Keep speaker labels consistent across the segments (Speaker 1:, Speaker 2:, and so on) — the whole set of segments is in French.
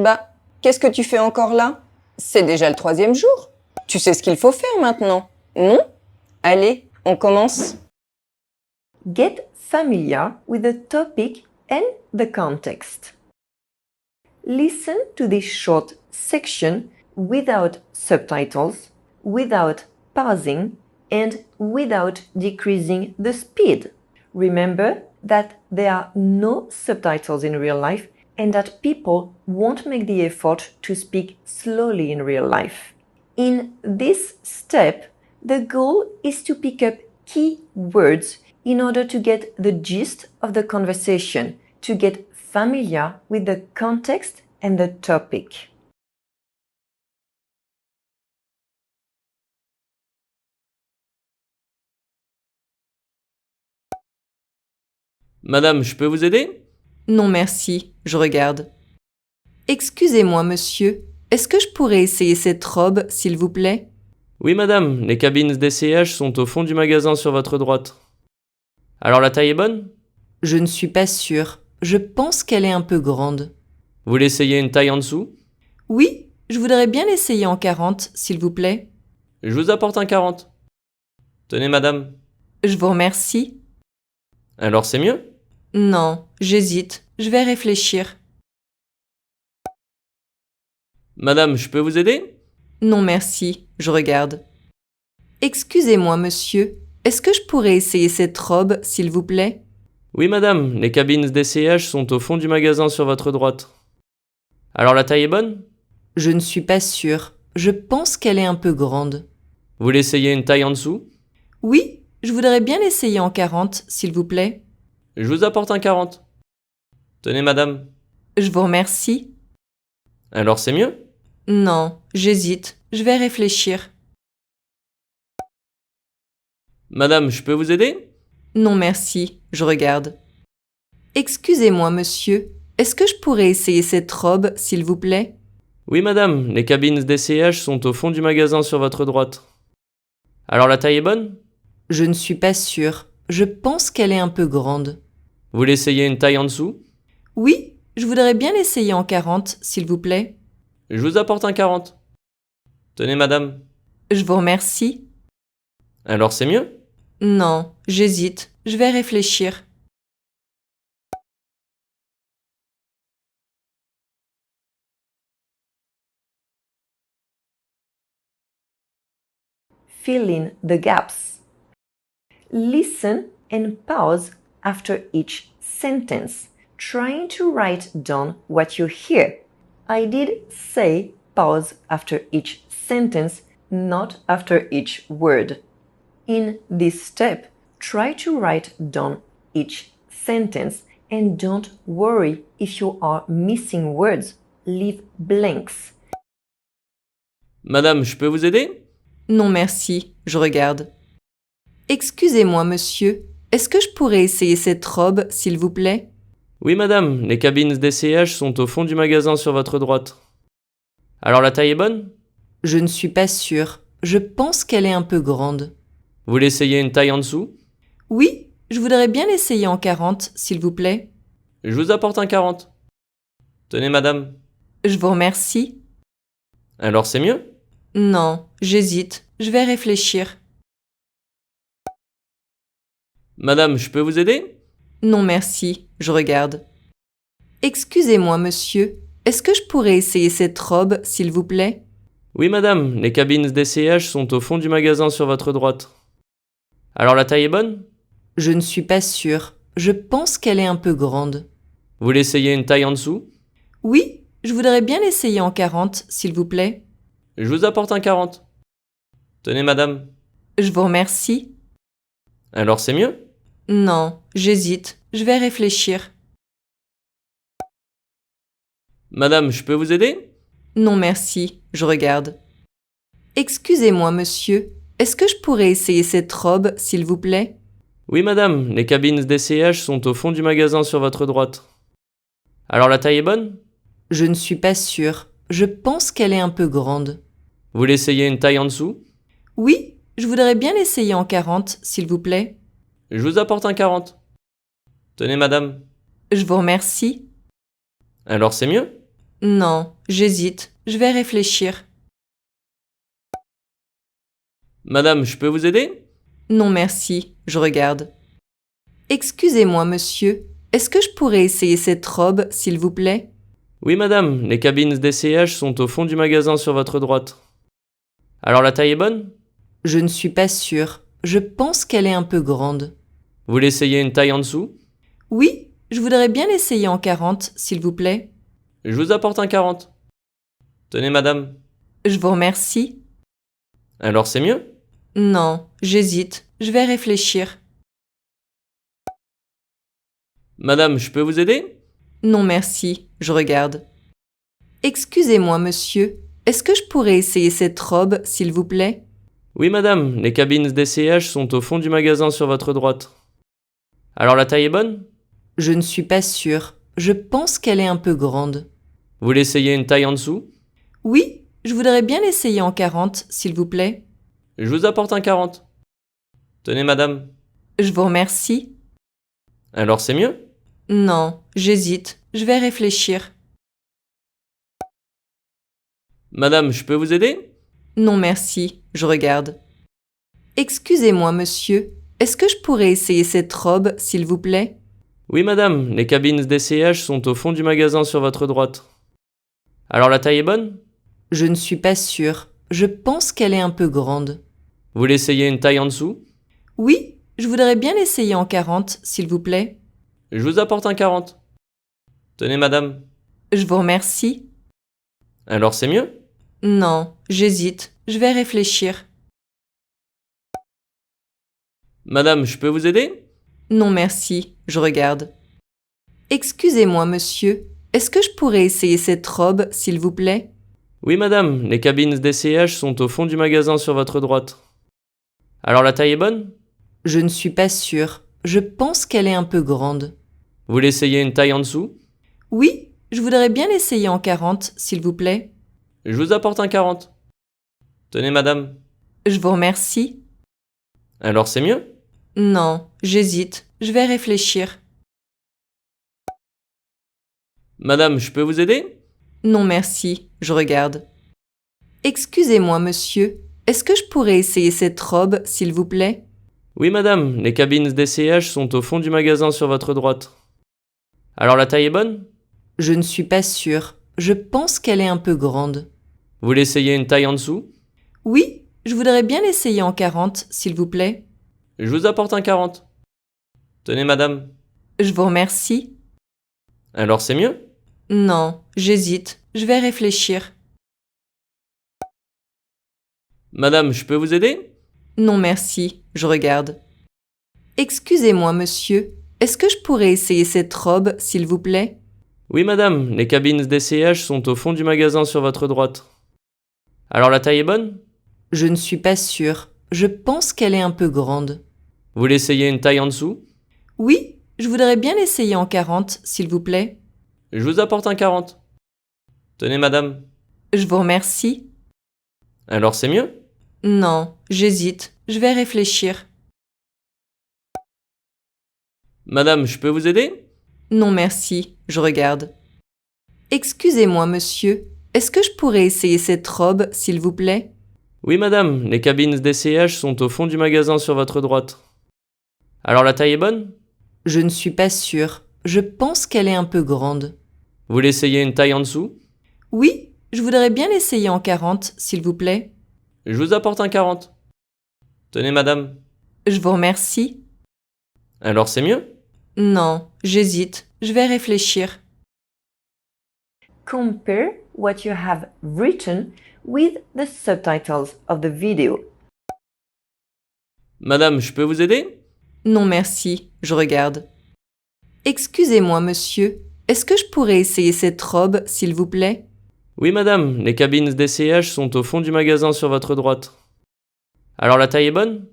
Speaker 1: Bah, qu'est-ce que tu fais encore là? C'est déjà le 3e jour. Tu sais ce qu'il faut faire maintenant, non? Allez, on commence.
Speaker 2: Get familiar with the topic and the context. Listen to this short section without subtitles, without pausing, and without decreasing the speed. Remember that there are no subtitles in real life and that people won't make the effort to speak slowly in real life. In this step, the goal is to pick up key words in order to get the gist of the conversation, to get familiar with the context and the topic.
Speaker 3: Madame, je peux vous aider?
Speaker 2: Non merci, je regarde. Excusez-moi monsieur, est-ce que je pourrais essayer cette robe, s'il vous plaît?
Speaker 3: Oui, madame, les cabines d'essayage sont au fond du magasin sur votre droite. Alors la taille est bonne?
Speaker 2: Je ne suis pas sûre. Je pense qu'elle est un peu grande.
Speaker 3: Vous l'essayez une taille en dessous?
Speaker 2: Oui, je voudrais bien l'essayer en 40, s'il vous plaît.
Speaker 3: Je vous apporte un 40. Tenez, madame.
Speaker 2: Je vous remercie.
Speaker 3: Alors c'est mieux?
Speaker 2: Non, j'hésite. Je vais réfléchir.
Speaker 3: Madame, je peux vous aider?
Speaker 2: Non merci, je regarde. Excusez-moi monsieur, est-ce que je pourrais essayer cette robe, s'il vous plaît?
Speaker 3: Oui, madame, les cabines d'essayage sont au fond du magasin sur votre droite. Alors la taille est bonne?
Speaker 2: Je ne suis pas sûre. Je pense qu'elle est un peu grande.
Speaker 3: Vous l'essayez une taille en dessous?
Speaker 2: Oui, je voudrais bien l'essayer en 40, s'il vous plaît.
Speaker 3: Je vous apporte un 40. Tenez, madame.
Speaker 2: Je vous remercie.
Speaker 3: Alors c'est mieux?
Speaker 2: Non, j'hésite. Je vais réfléchir.
Speaker 3: Madame, je peux vous aider?
Speaker 2: Non merci, je regarde. Excusez-moi monsieur, est-ce que je pourrais essayer cette robe, s'il vous plaît?
Speaker 3: Oui, madame, les cabines d'essayage sont au fond du magasin sur votre droite. Alors la taille est bonne?
Speaker 2: Je ne suis pas sûre. Je pense qu'elle est un peu grande.
Speaker 3: Vous l'essayez une taille en dessous?
Speaker 2: Oui, je voudrais bien l'essayer en 40, s'il vous plaît.
Speaker 3: Je vous apporte un 40. Tenez, madame.
Speaker 2: Je vous remercie.
Speaker 3: Alors c'est mieux?
Speaker 2: Non, j'hésite. Je vais réfléchir. Fill in the gaps. Listen and pause after each sentence, trying to write down what you hear. I did say pause after each sentence, not after each word. In this step, try to write down each sentence and don't worry if you are missing words. Leave blanks.
Speaker 3: Madame, je peux vous aider?
Speaker 2: Non merci, je regarde. Excusez-moi monsieur, est-ce que je pourrais essayer cette robe, s'il vous plaît?
Speaker 3: Oui, madame, les cabines d'essayage sont au fond du magasin sur votre droite. Alors la taille est bonne?
Speaker 2: Je ne suis pas sûre. Je pense qu'elle est un peu grande.
Speaker 3: Vous l'essayez une taille en dessous?
Speaker 2: Oui, je voudrais bien l'essayer en 40, s'il vous plaît.
Speaker 3: Je vous apporte un 40. Tenez, madame.
Speaker 2: Je vous remercie.
Speaker 3: Alors c'est mieux?
Speaker 2: Non, j'hésite. Je vais réfléchir.
Speaker 3: Madame, je peux vous aider?
Speaker 2: Non merci, je regarde. Excusez-moi monsieur, est-ce que je pourrais essayer cette robe, s'il vous plaît?
Speaker 3: Oui, madame, les cabines d'essayage sont au fond du magasin sur votre droite. Alors la taille est bonne?
Speaker 2: Je ne suis pas sûre. Je pense qu'elle est un peu grande.
Speaker 3: Vous l'essayez une taille en dessous?
Speaker 2: Oui, je voudrais bien l'essayer en 40, s'il vous plaît.
Speaker 3: Je vous apporte un 40. Tenez, madame.
Speaker 2: Je vous remercie.
Speaker 3: Alors c'est mieux?
Speaker 2: Non, j'hésite. Je vais réfléchir.
Speaker 3: Madame, je peux vous aider?
Speaker 2: Non merci, je regarde. Excusez-moi monsieur, est-ce que je pourrais essayer cette robe, s'il vous plaît?
Speaker 3: Oui, madame, les cabines d'essayage sont au fond du magasin sur votre droite. Alors la taille est bonne?
Speaker 2: Je ne suis pas sûre. Je pense qu'elle est un peu grande.
Speaker 3: Vous l'essayez une taille en dessous?
Speaker 2: Oui, je voudrais bien l'essayer en 40, s'il vous plaît.
Speaker 3: Je vous apporte un 40. Tenez, madame.
Speaker 2: Je vous remercie.
Speaker 3: Alors c'est mieux?
Speaker 2: Non, j'hésite. Je vais réfléchir.
Speaker 3: Madame, je peux vous aider?
Speaker 2: Non, merci. Je regarde. Excusez-moi, monsieur. Est-ce que je pourrais essayer cette robe, s'il vous plaît?
Speaker 3: Oui, madame, les cabines d'essayage sont au fond du magasin sur votre droite. Alors la taille est bonne?
Speaker 2: Je ne suis pas sûre. Je pense qu'elle est un peu grande.
Speaker 3: Vous voulez essayer une taille en dessous?
Speaker 2: Oui, je voudrais bien l'essayer en 40, s'il vous plaît.
Speaker 3: Je vous apporte un 40. Tenez, madame.
Speaker 2: Je vous remercie.
Speaker 3: Alors c'est mieux?
Speaker 2: Non, j'hésite. Je vais réfléchir.
Speaker 3: Madame, je peux vous aider?
Speaker 2: Non, merci. Je regarde. Excusez-moi, monsieur. Est-ce que je pourrais essayer cette robe, s'il vous plaît?
Speaker 3: Oui, madame, les cabines d'essayage sont au fond du magasin sur votre droite. Alors la taille est bonne?
Speaker 2: Je ne suis pas sûre. Je pense qu'elle est un peu grande.
Speaker 3: Vous voulez essayer une taille en dessous?
Speaker 2: Oui, je voudrais bien l'essayer en 40, s'il vous plaît.
Speaker 3: Je vous apporte un 40. Tenez, madame.
Speaker 2: Je vous remercie.
Speaker 3: Alors c'est mieux?
Speaker 2: Non, j'hésite. Je vais réfléchir.
Speaker 3: Madame, je peux vous aider?
Speaker 2: Non, merci. Je regarde. Excusez-moi, monsieur. Est-ce que je pourrais essayer cette robe, s'il vous plaît?
Speaker 3: Oui, madame, les cabines d'essayage sont au fond du magasin sur votre droite. Alors la taille est bonne?
Speaker 2: Je ne suis pas sûre. Je pense qu'elle est un peu grande.
Speaker 3: Vous voulez essayer une taille en dessous?
Speaker 2: Oui, je voudrais bien l'essayer en 40, s'il vous plaît.
Speaker 3: Je vous apporte un 40. Tenez, madame.
Speaker 2: Je vous remercie.
Speaker 3: Alors c'est mieux?
Speaker 2: Non, j'hésite. Je vais réfléchir.
Speaker 3: Madame, je peux vous aider?
Speaker 2: Non, merci. Je regarde. Excusez-moi, monsieur. Est-ce que je pourrais essayer cette robe, s'il vous plaît?
Speaker 3: Oui, madame, les cabines d'essayage sont au fond du magasin sur votre droite. Alors la taille est bonne?
Speaker 2: Je ne suis pas sûre. Je pense qu'elle est un peu grande.
Speaker 3: Vous voulez essayer une taille en dessous?
Speaker 2: Oui, je voudrais bien l'essayer en 40, s'il vous plaît.
Speaker 3: Je vous apporte un 40. Tenez, madame.
Speaker 2: Je vous remercie.
Speaker 3: Alors c'est mieux?
Speaker 2: Non, j'hésite. Je vais réfléchir.
Speaker 3: Madame, je peux vous aider?
Speaker 2: Non, merci. Je regarde. Excusez-moi, monsieur. Est-ce que je pourrais essayer cette robe, s'il vous plaît?
Speaker 3: Oui, madame, les cabines d'essayage sont au fond du magasin sur votre droite. Alors la taille est bonne?
Speaker 2: Je ne suis pas sûre. Je pense qu'elle est un peu grande.
Speaker 3: Vous voulez essayer une taille en dessous?
Speaker 2: Oui, je voudrais bien l'essayer en 40, s'il vous plaît.
Speaker 3: Je vous apporte un 40. Tenez, madame.
Speaker 2: Je vous remercie.
Speaker 3: Alors c'est mieux?
Speaker 2: Non, j'hésite. Je vais réfléchir.
Speaker 3: Madame, je peux vous aider?
Speaker 2: Non, merci. Je regarde. Excusez-moi, monsieur. Est-ce que je pourrais essayer cette robe, s'il vous plaît?
Speaker 3: Oui, madame, les cabines d'essayage sont au fond du magasin sur votre droite. Alors la taille est bonne?
Speaker 2: Je ne suis pas sûre. Je pense qu'elle est un peu grande.
Speaker 3: Vous voulez essayer une taille en dessous?
Speaker 2: Oui, je voudrais bien l'essayer en 40, s'il vous plaît.
Speaker 3: Je vous apporte un 40. Tenez, madame.
Speaker 2: Je vous remercie.
Speaker 3: Alors c'est mieux?
Speaker 2: Non, j'hésite. Je vais réfléchir.
Speaker 3: Madame, je peux vous aider?
Speaker 2: Non, merci. Je regarde. Excusez-moi, monsieur. Est-ce que je pourrais essayer cette robe, s'il vous plaît?
Speaker 3: Oui, madame, les cabines d'essayage sont au fond du magasin sur votre droite. Alors la taille est bonne?
Speaker 2: Je ne suis pas sûre. Je pense qu'elle est un peu grande.
Speaker 3: Vous voulez essayer une taille en dessous?
Speaker 2: Oui, je voudrais bien l'essayer en 40, s'il vous plaît.
Speaker 3: Je vous apporte un 40. Tenez, madame.
Speaker 2: Je vous remercie.
Speaker 3: Alors c'est mieux?
Speaker 2: Non, j'hésite. Je vais réfléchir.
Speaker 4: Compare what you have written with the subtitles of the video.
Speaker 3: Madame, je peux vous aider?
Speaker 2: Non, merci. Je regarde. Excusez-moi, monsieur. Est-ce que je pourrais essayer cette robe, s'il vous plaît?
Speaker 3: Oui, madame, les cabines d'essayage sont au fond du magasin sur votre droite. Alors la taille est bonne?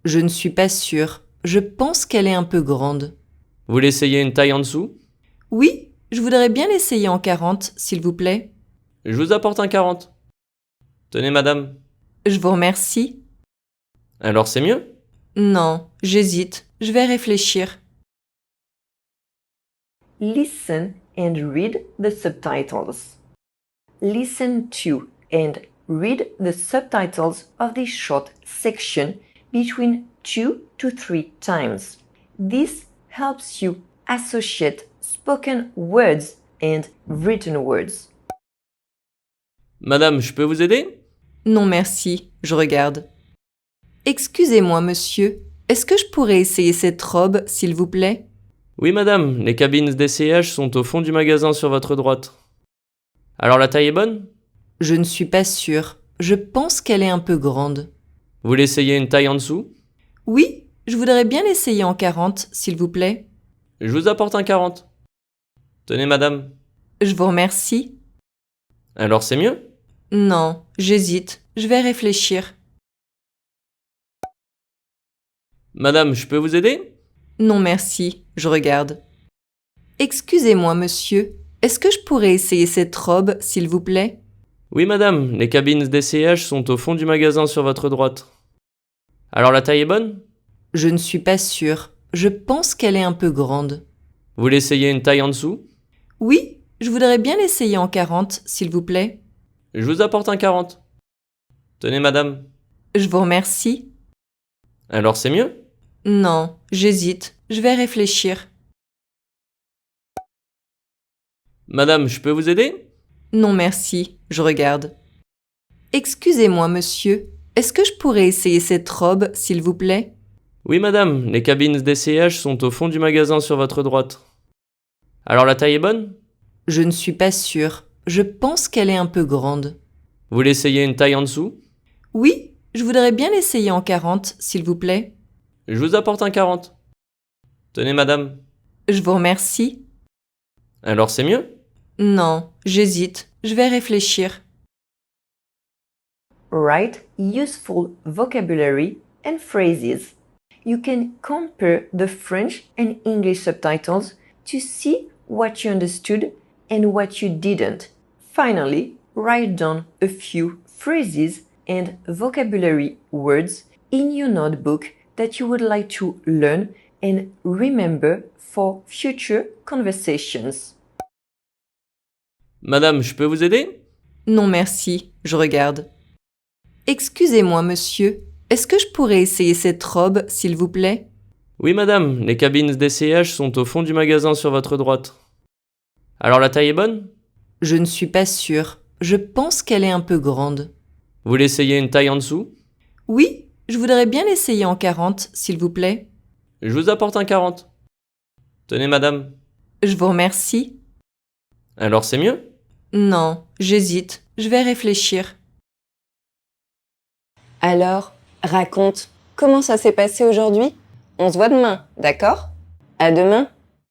Speaker 2: Je ne suis pas sûre. Je pense qu'elle est un peu grande.
Speaker 3: Vous voulez essayer une taille en dessous?
Speaker 2: Oui, je voudrais bien l'essayer en 40, s'il vous plaît.
Speaker 3: Je vous apporte un 40. Tenez, madame.
Speaker 2: Je vous remercie.
Speaker 3: Alors c'est mieux?
Speaker 2: Non, j'hésite. Je vais réfléchir.
Speaker 4: Listen and read the subtitles.
Speaker 2: listen to and read the subtitles of this short section between 2 to 3 times. This helps you associate spoken words and written words.
Speaker 3: Madame, je peux vous aider?
Speaker 4: Non merci, je regarde. Excusez-moi monsieur, est-ce que je pourrais essayer cette robe, s'il vous plaît?
Speaker 3: Oui, madame, les cabines d'essayage sont au fond du magasin sur votre droite. Alors la taille est bonne?
Speaker 4: Je ne suis pas sûre. Je pense qu'elle est un peu grande.
Speaker 3: Vous voulez essayer une taille en dessous?
Speaker 4: Oui, je voudrais bien l'essayer en 40, s'il vous plaît.
Speaker 3: Je vous apporte un 40. Tenez, madame.
Speaker 4: Je vous remercie.
Speaker 3: Alors c'est mieux?
Speaker 4: Non, j'hésite. Je vais réfléchir.
Speaker 3: Madame, je peux vous aider?
Speaker 4: Non merci, je regarde. Excusez-moi monsieur, est-ce que je pourrais essayer cette robe, s'il vous plaît?
Speaker 3: Oui, madame, les cabines d'essayage sont au fond du magasin sur votre droite. Alors la taille est bonne?
Speaker 4: Je ne suis pas sûre. Je pense qu'elle est un peu grande.
Speaker 3: Vous voulez essayer une taille en dessous?
Speaker 4: Oui, je voudrais bien l'essayer en 40, s'il vous plaît.
Speaker 3: Je vous apporte un 40. Tenez, madame.
Speaker 4: Je vous remercie.
Speaker 3: Alors c'est mieux?
Speaker 4: Non, j'hésite. Je vais réfléchir.
Speaker 3: Madame, je peux vous aider?
Speaker 4: Non merci, je regarde. Excusez-moi monsieur, est-ce que je pourrais essayer cette robe, s'il vous plaît?
Speaker 3: Oui, madame, les cabines d'essayage sont au fond du magasin sur votre droite. Alors la taille est bonne?
Speaker 4: Je ne suis pas sûre. Je pense qu'elle est un peu grande.
Speaker 3: Vous voulez essayer une taille en dessous?
Speaker 4: Oui, je voudrais bien l'essayer en 40, s'il vous plaît.
Speaker 3: Je vous apporte un 40. Tenez, madame.
Speaker 4: Je vous remercie.
Speaker 3: Alors c'est mieux?
Speaker 4: Non, j'hésite. Je vais réfléchir.
Speaker 2: Write useful vocabulary and phrases. You can compare the French and English subtitles to see what you understood and what you didn't. Finally, write down a few phrases and vocabulary words in your notebook that you would like to learn and remember for future conversations.
Speaker 3: Madame, je peux vous aider?
Speaker 4: Non merci, je regarde. Excusez-moi monsieur, est-ce que je pourrais essayer cette robe, s'il vous plaît?
Speaker 3: Oui, madame, les cabines d'essayage sont au fond du magasin sur votre droite. Alors la taille est bonne?
Speaker 4: Je ne suis pas sûre. Je pense qu'elle est un peu grande.
Speaker 3: Vous voulez essayer une taille en dessous?
Speaker 4: Oui, je voudrais bien l'essayer en 40, s'il vous plaît.
Speaker 3: Je vous apporte un 40. Tenez, madame.
Speaker 4: Je vous remercie.
Speaker 3: Alors c'est mieux?
Speaker 4: Non, j'hésite. Je vais réfléchir.
Speaker 1: Alors, raconte, comment ça s'est passé aujourd'hui? On se voit demain, d'accord? À demain.